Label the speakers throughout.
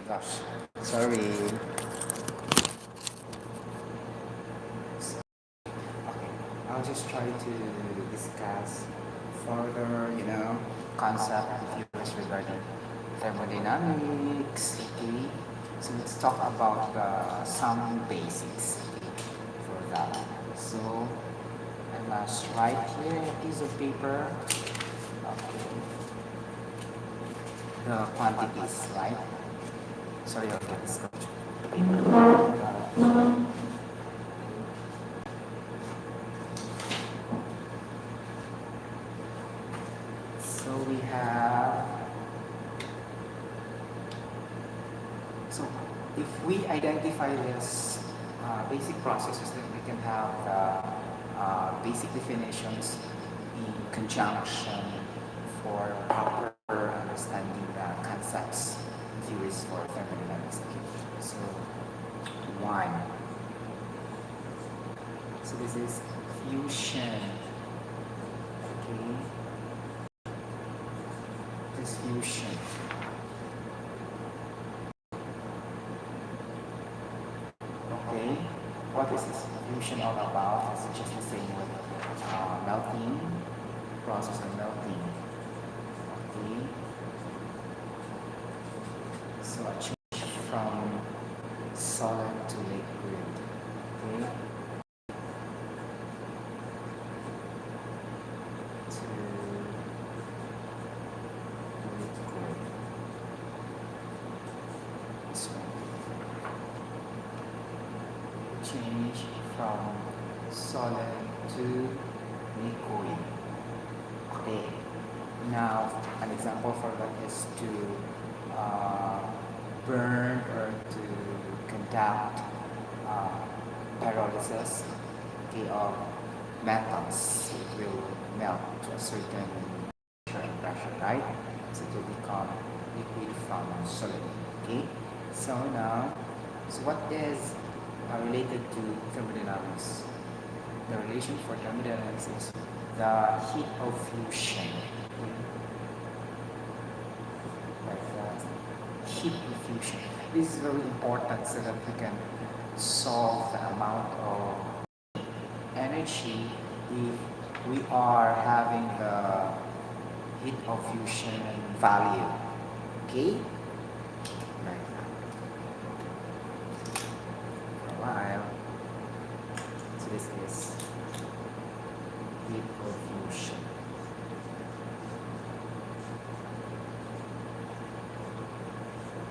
Speaker 1: gosh, sorry. Okay, I'll just try to discuss further, concept and theories regarding thermodynamics. Okay, so let's talk about some basics, okay, for that. So I must write here a piece of paper. Okay, the quantities, right? Sorry, okay, let's go. So we have, so if we identify this basic processes, then we can have the basic definitions in conjunction for proper understanding the concepts and theories for thermodynamics. Okay. So one. So this is fusion. Okay. This fusion. Okay. What is this fusion all about? It's just the same with melting, process of melting. Okay. So a change from solid to liquid. Okay. To liquid. This one. Change from solid to liquid. Okay. Now, an example for that is to burn or to conduct pyrolysis, okay, of metals. It will melt to a certain temperature and pressure, right? So it will become liquid from solid. Okay. So now, so what is related to thermodynamics? The relation for thermodynamics is the heat of fusion. Like the heat of fusion. This is very important so that we can solve the amount of energy if we are having the heat of fusion value. Okay? Like that. For a while. So this is heat of fusion.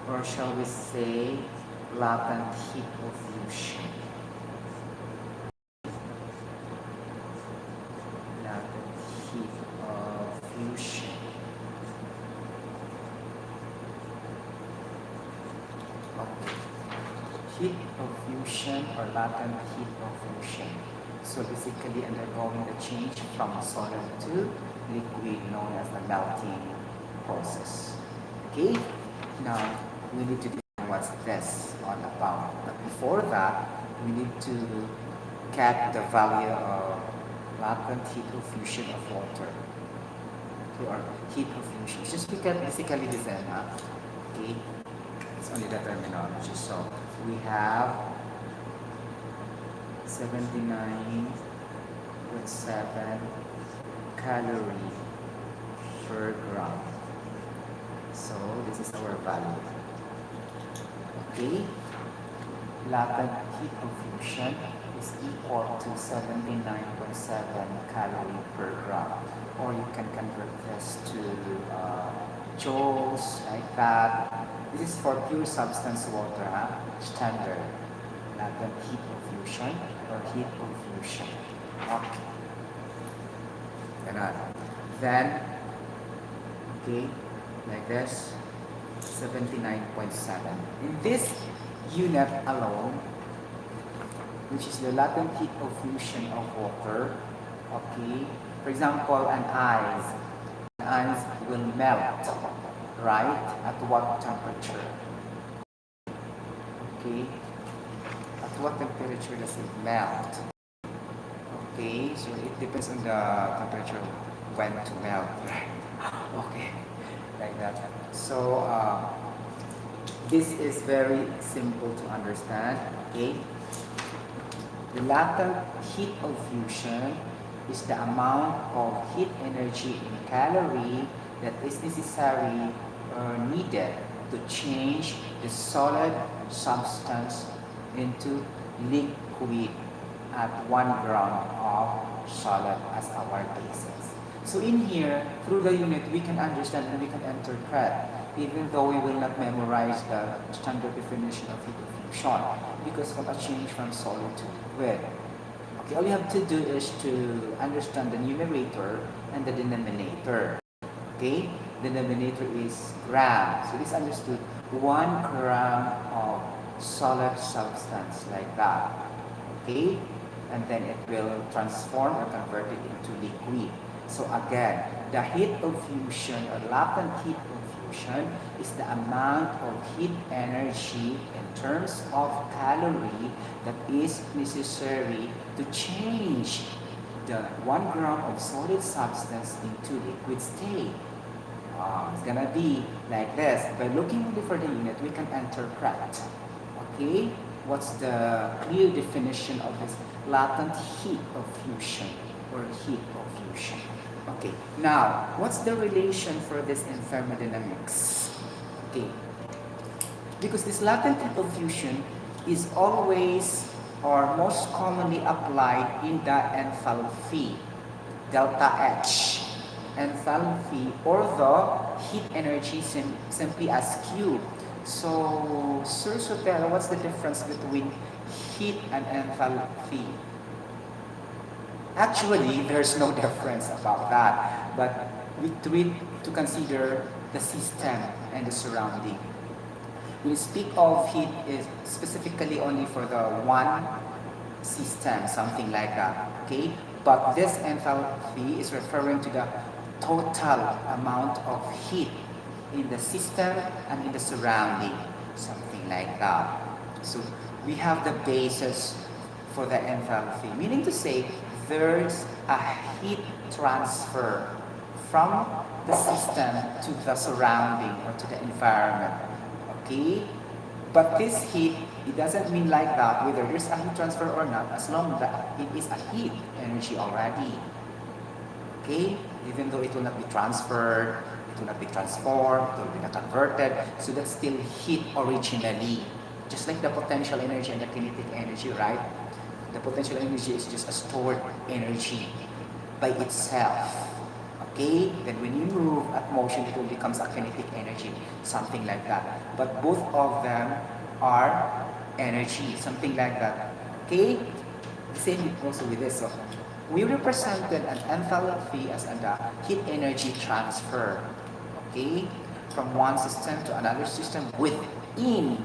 Speaker 1: Or shall we say latent heat of fusion? Latent heat of fusion. Okay. Heat of fusion or latent heat of fusion. So basically undergoing the change from solid to liquid known as the melting process. Okay? Now, we need to define what's this all about. But before that, we need to get the value of latent heat of fusion of water. Okay, or heat of fusion. It's just basically the same. Okay, it's only the terminology. So we have 79.7 calorie per gram. So this is our value. Okay, latent heat of fusion is equal to 79.7 calorie per gram, or you can convert this to joules like that. This is for pure substance water, standard latent heat of fusion or heat of fusion. Okay, then okay, like this, 79.7. In this unit alone, which is the latent heat of fusion of water, okay, for example, an ice will melt, right? At what temperature? Okay, at what temperature does it melt? Okay, so it depends on the temperature when to melt, right? Okay, like that. So This is very simple to understand. Okay, the latent heat of fusion is the amount of heat energy in calorie that is necessary or needed to change the solid substance into liquid at 1 gram of solid as our basis. So in here, through the unit, we can understand and we can interpret, even though we will not memorize the standard definition of heat of fusion, because of a change from solid to liquid. Okay, all you have to do is to understand the numerator and the denominator. Okay, the denominator is gram. So this understood 1 gram of solid substance like that. Okay, and then it will transform or convert it into liquid. So again, the heat of fusion or latent heat of fusion is the amount of heat energy in terms of calorie that is necessary to change the 1 gram of solid substance into liquid state. It's gonna be like this. By looking only for the unit, we can interpret. Okay, what's the clear definition of this latent heat of fusion or heat of fusion? Okay, now what's the relation for this in thermodynamics? Okay, because this latent heat of fusion is always or most commonly applied in the enthalpy, delta H. Enthalpy or the heat energy simply as Q. So, Sir Sotero, what's the difference between heat and enthalpy? Actually, there's no difference about that, but we need to consider the system and the surrounding. We speak of heat is specifically only for the one system, something like that, okay? But this enthalpy is referring to the total amount of heat in the system and in the surrounding, something like that. So we have the basis for the enthalpy, meaning to say there's a heat transfer from the system to the surrounding or to the environment. Okay? But this heat, it doesn't mean like that, whether there's a heat transfer or not, as long as it is a heat energy already. Okay? Even though it will not be transferred, it will not be transformed, it will be not converted, so that's still heat originally. Just like the potential energy and the kinetic energy, right? The potential energy is just a stored energy by itself. Okay? Then when you move at motion, it will become a kinetic energy, something like that. But both of them are energy, something like that. Okay? The same also with this. So we represented an enthalpy as the heat energy transfer. Okay? From one system to another system within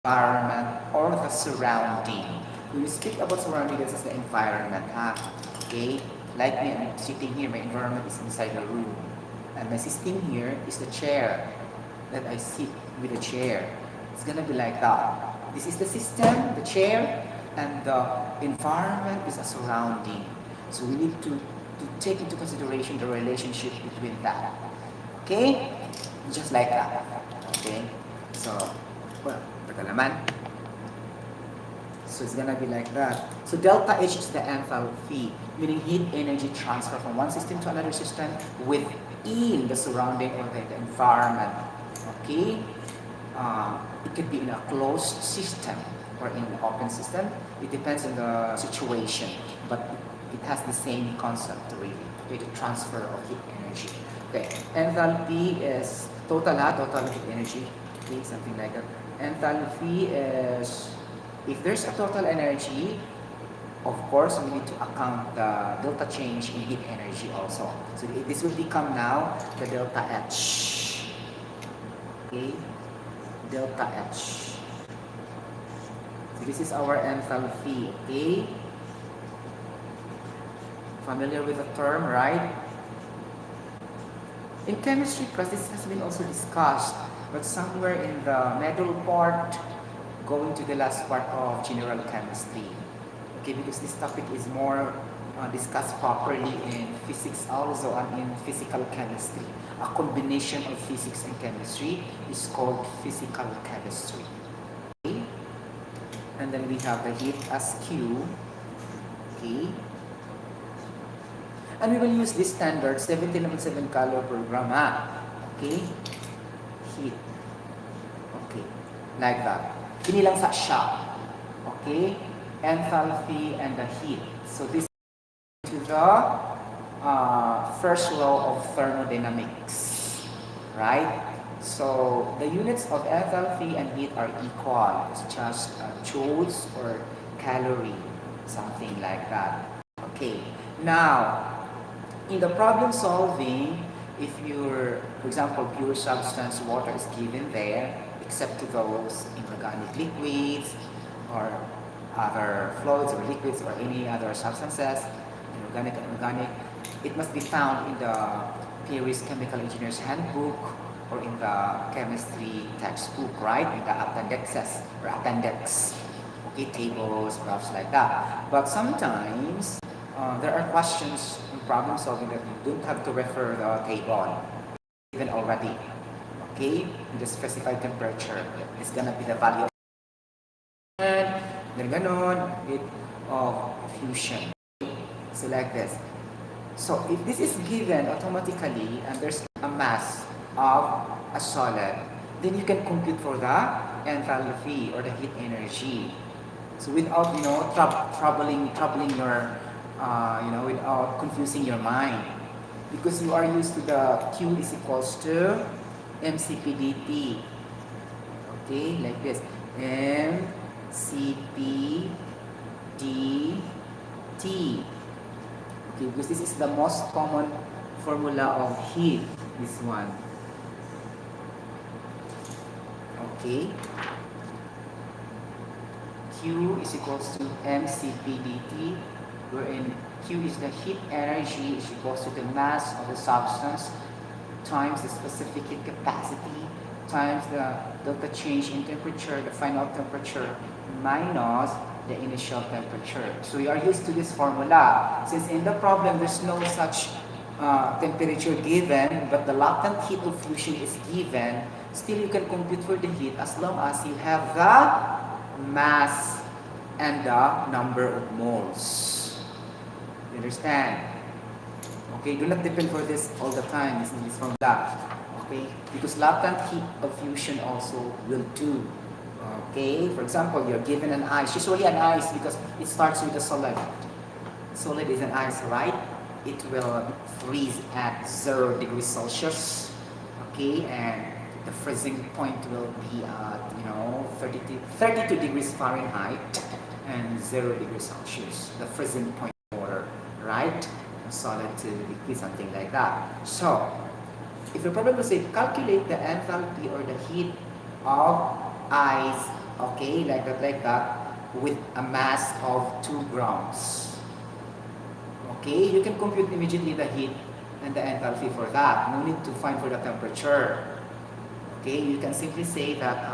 Speaker 1: environment or the surrounding. When we speak about surrounding, this is the environment. Okay? Like me, I'm sitting here, my environment is inside the room. And my system here is the chair that I sit with the chair. It's gonna be like that. This is the system, the chair, and the environment is a surrounding. So we need to take into consideration the relationship between that. Okay? Just like that. Okay? So, well, naman. So it's gonna be like that. So delta H is the enthalpy, meaning heat energy transfer from one system to another system within the surrounding or the environment. Okay? It could be in a closed system or in an open system. It depends on the situation, but it has the same concept really. Okay, the transfer of heat energy. Okay, enthalpy is total heat energy. Okay, something like that. Enthalpy is, if there's a total energy, of course, we need to account the delta change in heat energy also. So this will become now the delta H. Okay, delta H. So this is our enthalpy. Okay, familiar with the term, right? In chemistry class, this has been also discussed, but somewhere in the middle part, going to the last part of general chemistry. Okay, because this topic is more discussed properly in physics also and in physical chemistry. A combination of physics and chemistry is called physical chemistry. Okay? And then we have the heat as Q. Okay? And we will use this standard 17.7 calorie per gram. Okay? Heat. Okay. Like that. Kinilang sa siya. Okay? Enthalpy and the heat. So this is to the first law of thermodynamics. Right? So the units of enthalpy and heat are equal. It's just joules or calorie. Something like that. Okay. Now, in the problem solving, if you're, for example, pure substance water is given there, except to those inorganic liquids or other fluids or liquids or any other substances, inorganic and organic, it must be found in the Paris Chemical Engineer's Handbook or in the chemistry textbook, right? In the appendixes or appendix, okay, tables, graphs like that. But sometimes there are questions in problem solving that you don't have to refer the table given already. Okay, the specified temperature is gonna be the value of and then ganon bit of fusion. So like this. So if this is given automatically and there's a mass of a solid, then you can compute for the enthalpy or the heat energy. So without troubling your without confusing your mind, because you are used to the Q is equals to mCp dt. Okay, like this. mCp dt. Okay, because this is the most common formula of heat. This one. Okay. Q is equals to mCp dt, wherein Q is the heat energy is equals to the mass of the substance times the specific heat capacity times the change in temperature, the final temperature, minus the initial temperature. So we are used to this formula. Since in the problem there's no such temperature given, but the latent heat of fusion is given, still you can compute for the heat as long as you have the mass and the number of moles. You understand? Okay, do not depend for this all the time. This is from that. Okay, because latent heat of fusion also will do. Okay, for example, you're given an ice. Usually an ice because it starts with a solid. Solid is an ice, right? It will freeze at 0 degrees Celsius. Okay, and the freezing point will be at 32 degrees Fahrenheit and 0 degrees Celsius. The freezing point of water, right? Solid to liquid, something like that. So, if the problem will say calculate the enthalpy or the heat of ice, okay, like that, with a mass of 2 grams. Okay, you can compute immediately the heat and the enthalpy for that. No need to find for the temperature. Okay, you can simply say that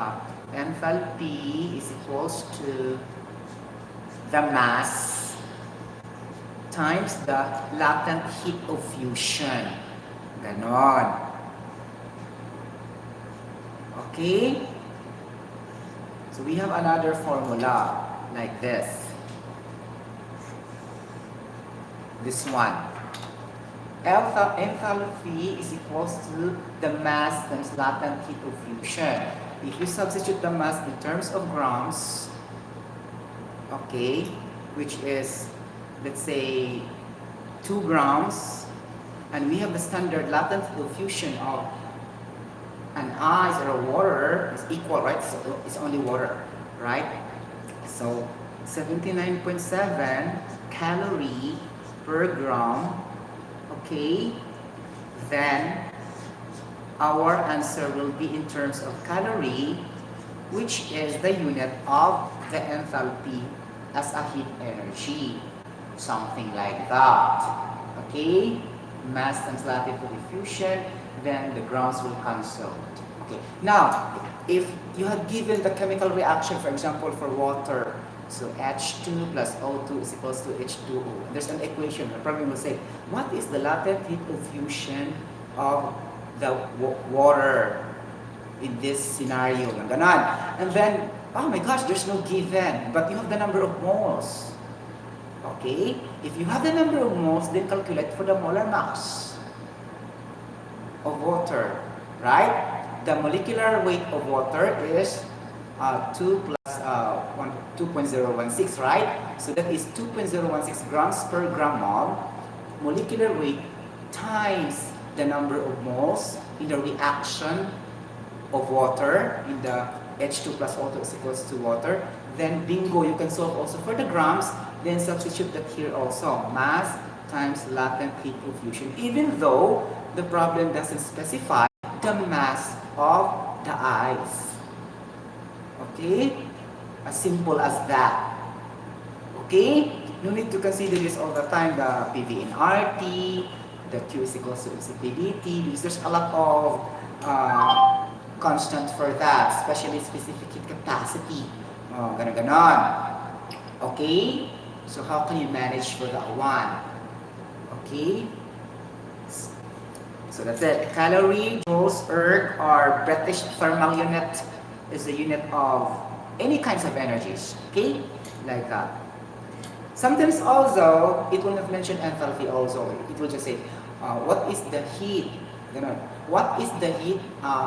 Speaker 1: enthalpy is equals to the mass times the latent heat of fusion. Ganon. Okay? So we have another formula like this. This one. Enthalpy is equals to the mass times latent heat of fusion. If you substitute the mass in terms of grams, okay, which is, let's say, 2 grams, and we have the standard latent heat of fusion of an ice or a water is equal, right? So it's only water, right? So 79.7 calorie per gram, okay? Then our answer will be in terms of calorie, which is the unit of the enthalpy as a heat energy. Something like that. Okay? Mass times latitude of diffusion, then the grams will cancel. Okay. Now, if you have given the chemical reaction, for example, for water, So H2 plus O2 is equals to H2O. There's an equation. The problem will say, what is the latent heat of fusion of the water in this scenario? Ganon. And then, oh my gosh, there's no given, but you have the number of moles. Okay? If you have the number of moles, then calculate for the molar mass of water, right? The molecular weight of water is 2 plus 2.016, right? So that is 2.016 grams per gram mole molecular weight times the number of moles in the reaction of water in the H2 plus O2 is equals to water. Then bingo, you can solve also for the grams, then substitute that here also, mass times latent heat of fusion, even though the problem doesn't specify the mass of the ice. Okay? As simple as that. Okay? No need to consider this all the time, the PV in RT, the Q is equals to CPDT, because there's a lot of constant for that, especially specific heat capacity. Ganon. Okay? So how can you manage for that one? Okay? So that's it. Calorie, joules, erg, or British thermal unit is the unit of any kinds of energies. Okay? Like that. Sometimes also, it will not mention enthalpy also. It will just say, what is the heat? What is the heat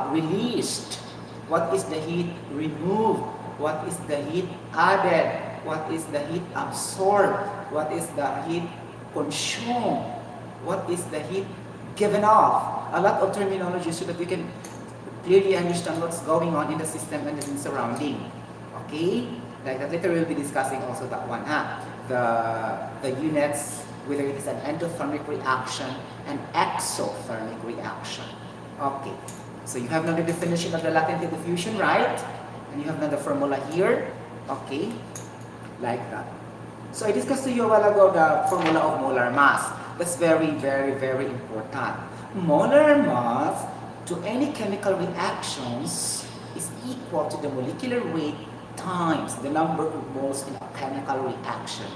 Speaker 1: released? What is the heat removed? What is the heat added? What is the heat absorbed? What is the heat consumed? What is the heat given off? A lot of terminology so that we can clearly understand what's going on in the system and in the surrounding. Okay? Like that later we'll be discussing also that one. The units, whether it is an endothermic reaction and exothermic reaction. Okay. So you have now the definition of the latent heat of fusion, right? And you have now the formula here. Okay. Like that. So I discussed to you a while ago the formula of molar mass. That's very, very, very important. Molar mass to any chemical reactions is equal to the molecular weight times the number of moles in a chemical reaction.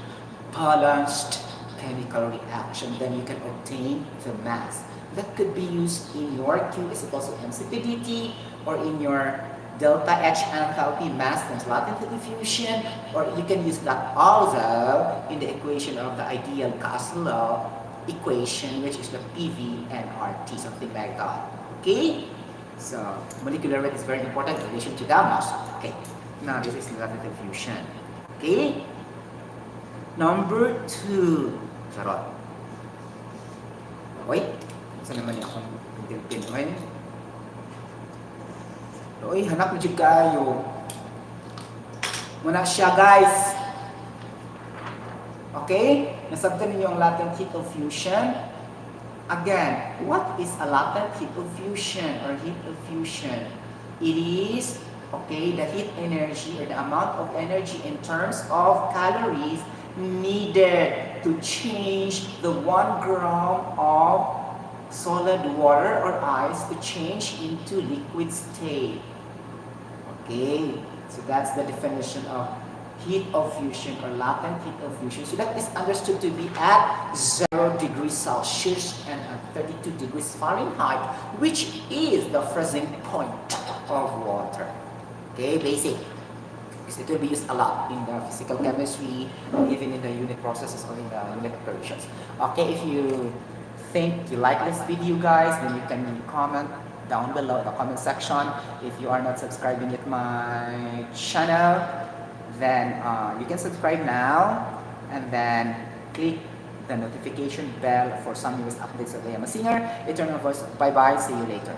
Speaker 1: Balanced chemical reaction. Then you can obtain the mass. That could be used in your Q is equal to MCPDT or in your delta H enthalpy mass times latent heat diffusion, or you can use that also in the equation of the ideal gas law equation, which is the PV and RT, something like that. Okay? So molecular weight is very important in relation to the mass. Okay. Now this is latent heat diffusion. Okay? Number 2. Charot. Wait. Saan naman yung akong pin-pin? Okay? Oy, hanap mo dyan kayo. Muna siya, guys. Okay? Nasabtan ninyo ang latent heat of fusion. Again, what is a latent heat of fusion or heat of fusion? It is, okay, the heat energy or the amount of energy in terms of calories needed to change the 1 gram of solid water or ice to change into liquid state. Okay, so that's the definition of heat of fusion or latent heat of fusion. So that is understood to be at 0 degrees Celsius and at 32 degrees Fahrenheit, which is the freezing point of water. Okay, basic. Because it will be used a lot in the physical chemistry, even in the unit processes or in the unit operations. Okay, if you think you like this video, guys, then you can comment down below in the comment section. If you are not subscribing with my channel, then you can subscribe now and then click the notification bell for some newest updates of I Am a Singer. Eternal Voice. Bye bye. See you later.